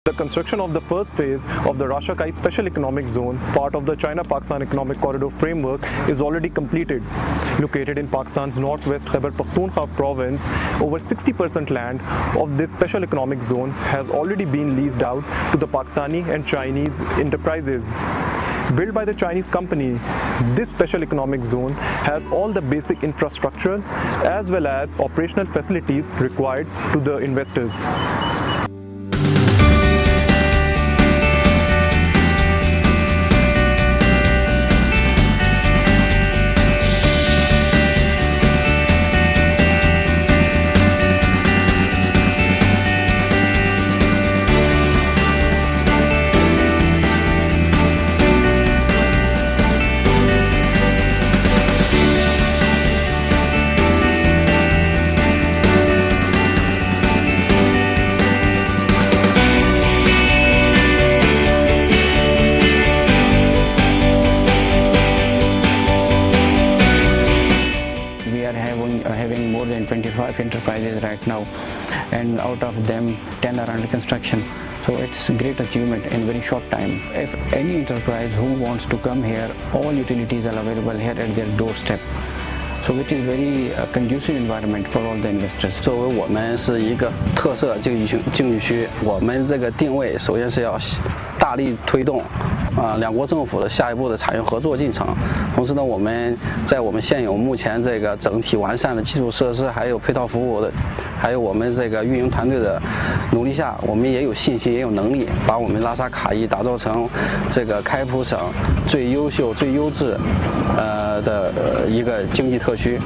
The construction of the first phase of the Rashkei Special Economic Zone, part of the China-Pakistan Economic Corridor Framework, is already completed. Located in Pakistan's northwest Khyber Pakhtunkhwa province, over 60% land of this Special Economic Zone has already been leased out to the Pakistani and Chinese enterprises. Built by the Chinese company, this Special Economic Zone has all the basic infrastructure as well as operational facilities required to the investors. Having more than 25 enterprises right now, and out of them 10 are under construction. So it's a great achievement in very short time. If any enterprise who wants to come here, all utilities are available here at their doorstep. So it is very conducive environment for all the investors. 作为我们是一个特色经济区，我们这个定位首先是要大力推动两国政府的下一步的产业合作进程。同时呢，我们在我们现有目前这个整体完善的基础设施，还有配套服务的，还有我们这个运营团队的努力下，我们也有信心，也有能力把我们拉萨卡伊打造成这个开普省最优秀、最优质的一个经济特区。